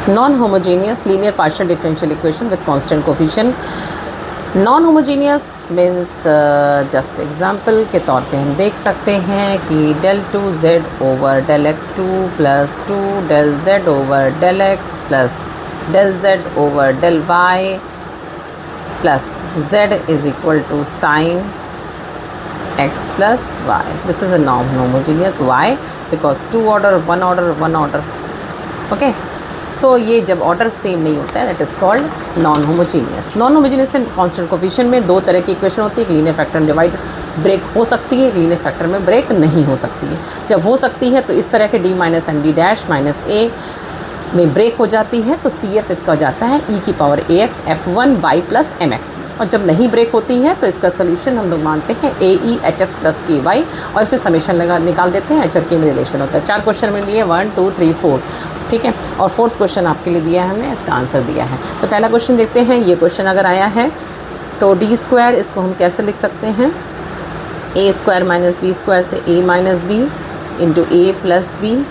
Non homogeneous linear partial differential equation with constant coefficient. Non homogeneous means just example के तौर पे हम देख सकते हैं कि del 2z over del x2 plus 2 del z over del x plus del z over del y plus z is equal to sine x plus y. This is a non-homogeneous. Why? Because two order, one order. Okay. So ये जब order same नहीं होता है that is called non homogeneous. Non homogeneous and constant coefficient में दो तरह की equation होती है, एक लीनियर फैक्टर में डिवाइड ब्रेक हो सकती है, एक लीनियर फैक्टर में ब्रेक नहीं हो सकती है। जब हो सकती है तो इस तरह के d minus M D dash minus A में ब्रेक हो जाती है तो सी एफ इसका हो जाता है ई की पावर ए X F one Y plus M X. और जब नहीं ब्रेक होती है तो इसका सोल्यूशन हम लोग मानते हैं ए ई एच एक्स प्लस के वाई, और इसमें समेशन निकाल देते हैं, एच और के में रिलेशन होता है। 4 क्वेश्चन में लिए 1 2 3 4, ठीक है। और 4th क्वेश्चन आपके लिए दिया है हमने, इसका आंसर दिया है। तो पहला क्वेश्चन देखते हैं। ये क्वेश्चन अगर आया है तो डी स्क्वायर इसको हम कैसे लिख सकते हैं, ए स्क्वायर माइनस बी स्क्वायर से ए माइनस बी इंटू ए प्लस बी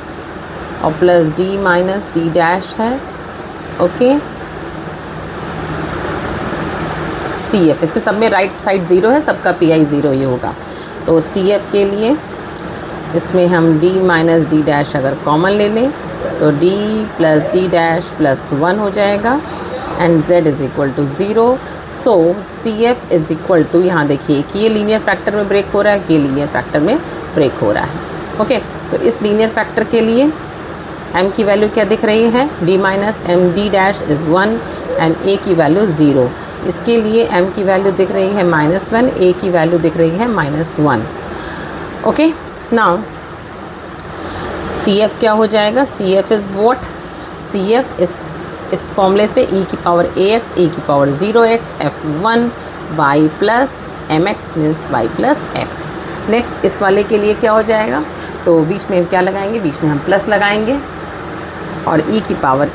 और plus D minus D dash है। ओके, सी एफ इसमें सब में राइट साइड ज़ीरो है, सबका पी आई ज़ीरो ही होगा। तो सी एफ के लिए इसमें हम डी माइनस डी डैश अगर कॉमन ले लें तो D plus D dash plus 1 हो जाएगा and z is equal to 0। So C F is equal to, यहाँ देखिए कि ये लीनियर फैक्टर में ब्रेक हो रहा है, कि ये लीनियर फैक्टर में ब्रेक हो रहा है। ओके, तो इस लीनियर फैक्टर के लिए m की वैल्यू क्या दिख रही है, d minus M D dash is 1 and a की वैल्यू 0। इसके लिए m की वैल्यू दिख रही है -1, a की वैल्यू दिख रही है -1। ओके, नाउ सी एफ क्या हो जाएगा, सी F is what, C F इस फॉर्मूले से e की पावर ए एक्स e की power 0x f1 y plus M x means y plus x. Next इस वाले के लिए क्या हो जाएगा, तो बीच में क्या लगाएंगे, बीच में हम प्लस लगाएंगे और e की पावर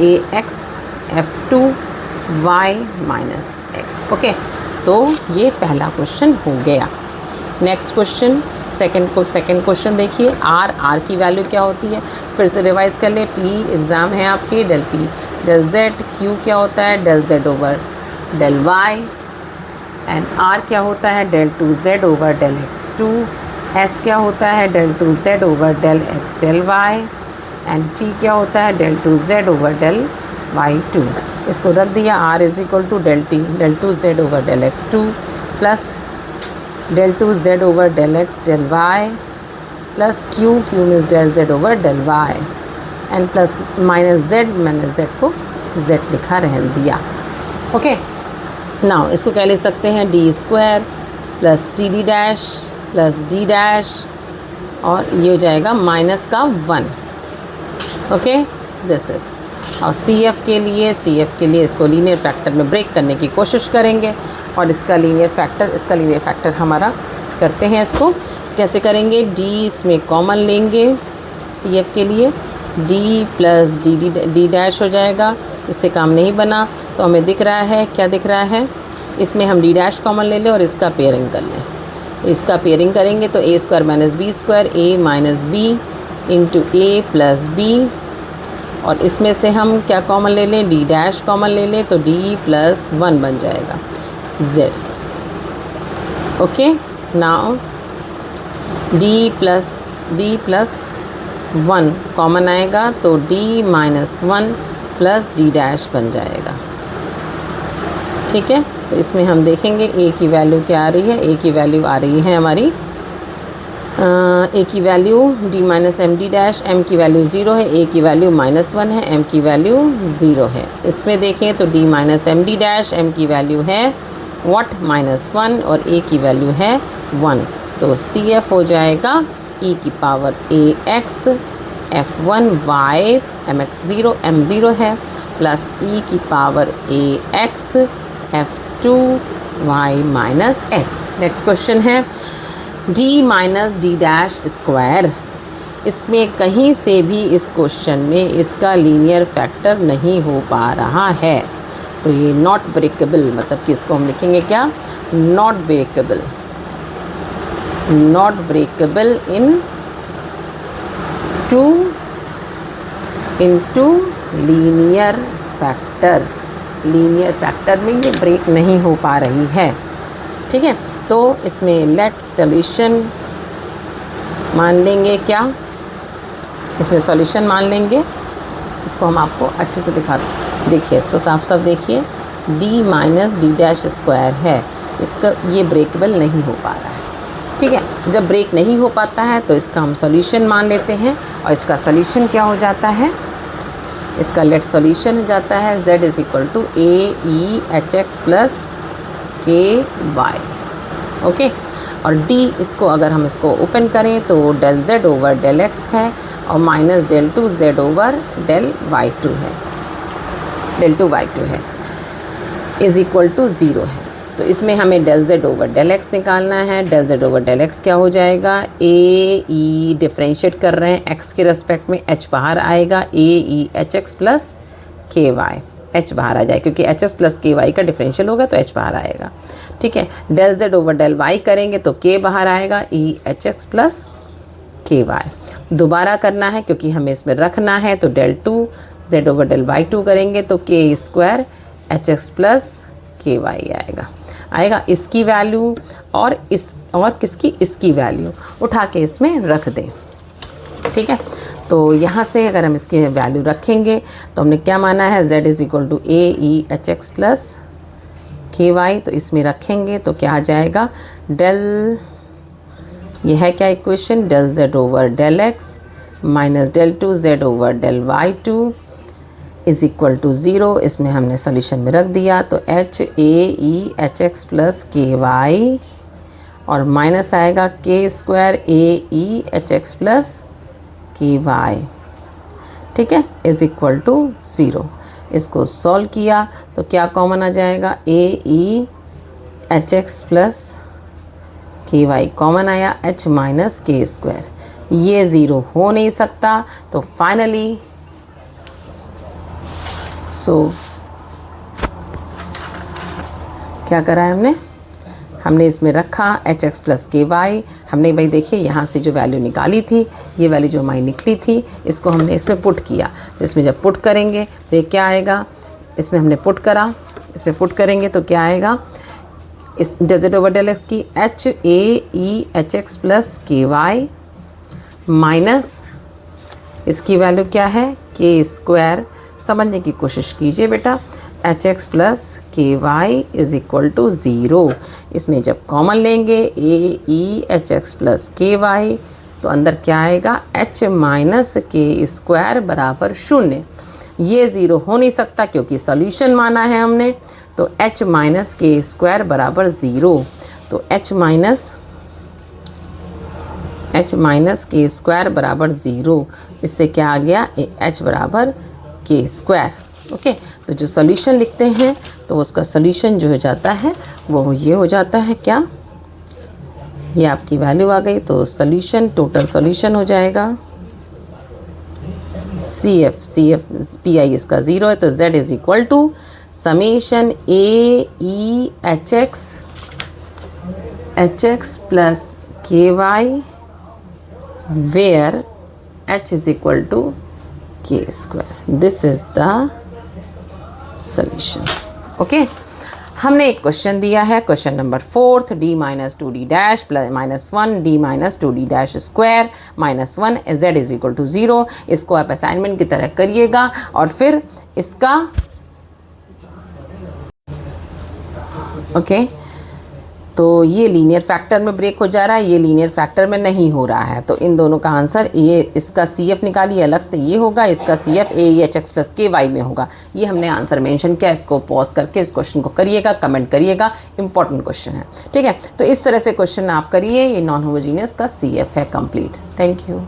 ए x f2 y minus x. Okay, तो ये पहला क्वेश्चन हो गया। नेक्स्ट क्वेश्चन सेकंड क्वेश्चन देखिए। आर की वैल्यू क्या होती है, फिर से रिवाइज कर ले। पी एग्ज़ाम है आपके, del P del Z, Q क्या होता है del Z over del Y, and R क्या होता है del 2z over del x2, S क्या होता है del 2z over del x del y, and T क्या होता है del 2z over del y2। इसको रख दिया, r is equal to del T del 2z over del x2 plus del 2z over del x del y plus Q means del z over del y and plus minus z, मैंने z को z लिखा रहने दिया। Okay, now इसको क्या लिख सकते हैं, D square plus T D dash plus D dash और ये हो जाएगा माइनस का 1। Okay, this is. और सी एफ के लिए इसको लीनियर फैक्टर में ब्रेक करने की कोशिश करेंगे और इसका लीनियर फैक्टर हमारा करते हैं। इसको कैसे करेंगे, डी इसमें कॉमन लेंगे सी एफ के लिए, डी प्लस डी डैश हो जाएगा। इससे काम नहीं बना तो हमें दिख रहा है, क्या दिख रहा है, इसमें हम डी डैश कॉमन ले लें और इसका पेयरिंग कर लें। इसका पेयरिंग करेंगे तो ए स्क्वायर माइनस बी स्क्वायर ए माइनस बी इंटू ए प्लस बी, और इसमें से हम क्या कॉमन ले लें, डी डैश कॉमन ले लें तो डी प्लस 1 बन जाएगा z। Okay, now D plus 1 common आएगा तो d minus 1 plus D dash बन जाएगा। ठीक है, तो इसमें हम देखेंगे a की वैल्यू क्या आ रही है, a की वैल्यू आ रही है हमारी a की वैल्यू d minus M D dash, m की वैल्यू 0 है, a की वैल्यू -1 है, m की वैल्यू 0 है। इसमें देखें तो d minus M D dash, m की वैल्यू है व्हाट -1 और a की वैल्यू है 1। तो सी एफ हो जाएगा e की पावर ए x f1 y m x 0 m 0 है प्लस e की पावर ए x f2 y minus x. Next question है d minus D dash square. इसमें कहीं से भी इस क्वेश्चन में इसका लीनियर फैक्टर नहीं हो पा रहा है, तो ये नॉट ब्रेकेबल, मतलब कि इसको हम लिखेंगे क्या, not breakable into linear factor में ये ब्रेक नहीं हो पा रही है। ठीक है, तो इसमें लेट सॉल्यूशन मान लेंगे, क्या इसमें सॉल्यूशन मान लेंगे। इसको हम आपको अच्छे से दिखा दें, देखिए इसको साफ साफ देखिए, d minus D dash square है, इसका ये ब्रेकेबल नहीं हो पा रहा है। ठीक है, जब ब्रेक नहीं हो पाता है तो इसका हम सॉल्यूशन मान लेते हैं, और इसका सॉल्यूशन क्या हो जाता है, इसका लेट सॉल्यूशन हो जाता है z is equal to A E H x plus के वाई। ओके, और d इसको अगर हम इसको ओपन करें तो del z over del x है, और minus del two z over del y2 है, डेल टू y2 है, इज़ इक्वल टू 0 है। तो इसमें हमें del z over del x निकालना है। Del z over del x क्या हो जाएगा, ए ई डिफ्रेंशिएट कर रहे हैं x के रेस्पेक्ट में, h बाहर आएगा, A E H x plus के वाई, h बाहर आ जाए क्योंकि एच एस प्लस के वाई का डिफरेंशियल होगा तो h बाहर आएगा। ठीक है, del z over del y करेंगे तो k बाहर आएगा, ई एच एक्स प्लस के वाई। दोबारा करना है क्योंकि हमें इसमें रखना है, तो del two z over del y2 करेंगे तो k square H x plus के वाई आएगा इसकी वैल्यू, और किसकी, इसकी वैल्यू उठा के इसमें रख दें। ठीक है, तो यहाँ से अगर हम इसकी वैल्यू रखेंगे तो हमने क्या माना है, z is equal to A E H x plus के वाई, तो इसमें रखेंगे तो क्या आ जाएगा, डेल, ये है क्या equation, del z over del x minus del two z over del y2 is equal to 0। इसमें हमने सोल्यूशन में रख दिया, तो h A E H x plus के वाई, और माइनस आएगा k square A E H x plus के वाई। ठीक है, इज़ इक्वल टू 0। इसको सॉल्व किया तो क्या कॉमन आ जाएगा, ए ई एच एक्स प्लस के वाई कॉमन आया, h माइनस के स्क्वायर, ये 0 हो नहीं सकता। तो फाइनली क्या करा है हमने इसमें रखा एच एक्स प्लस के वाई, हमने भाई देखिए यहाँ से जो वैल्यू निकाली थी, ये वैल्यू जो हमारी निकली थी, इसको हमने इसमें पुट किया। तो इसमें जब पुट करेंगे तो ये क्या आएगा, इसमें हमने पुट करा, इसमें पुट करेंगे तो क्या आएगा, इस del z over del x की h A E H x plus के वाई माइनस इसकी वैल्यू क्या है, के स्क्वायर, समझने की कोशिश कीजिए बेटा, एच एक्स प्लस के वाई इज़ इक्वल टू 0। इसमें जब कॉमन लेंगे A E H x plus के वाई, तो अंदर क्या आएगा, h माइनस के स्क्वायर बराबर 0। ये 0 हो नहीं सकता क्योंकि सॉल्यूशन माना है हमने, तो h माइनस के स्क्वायर बराबर 0। तो h माइनस के स्क्वायर बराबर 0, इससे क्या आ गया, h बराबर के स्क्वायर। ओके, तो जो सॉल्यूशन लिखते हैं तो उसका सॉल्यूशन जो हो जाता है वो ये हो जाता है, क्या, ये आपकी वैल्यू आ गई। तो सॉल्यूशन, टोटल सॉल्यूशन हो जाएगा CF PI इसका 0 है, तो Z is equal to summation a E H x plus के y where h is equal to k square. This is the solution. Okay, हमने एक क्वेश्चन दिया है, question number 4, d minus 2d dash plus minus 1 d minus 2d dash square minus 1 z is equal to 0। इसको आप assignment की तरह करिएगा और फिर इसका ओके तो ये लीनियर फैक्टर में ब्रेक हो जा रहा है, ये लीनियर फैक्टर में नहीं हो रहा है। तो इन दोनों का आंसर, ये इसका CF निकालिए अलग से, ये होगा, इसका CF AEHX प्लस KY में होगा। ये हमने आंसर मेंशन किया। इसको पॉज करके इस क्वेश्चन को करिएगा, कमेंट करिएगा, इंपॉर्टेंट क्वेश्चन है, ठीक है। तो इस तरह से क्वेश्चन आप करिए। ये नॉन होमोजीनियस का CF है कंप्लीट। Thank you.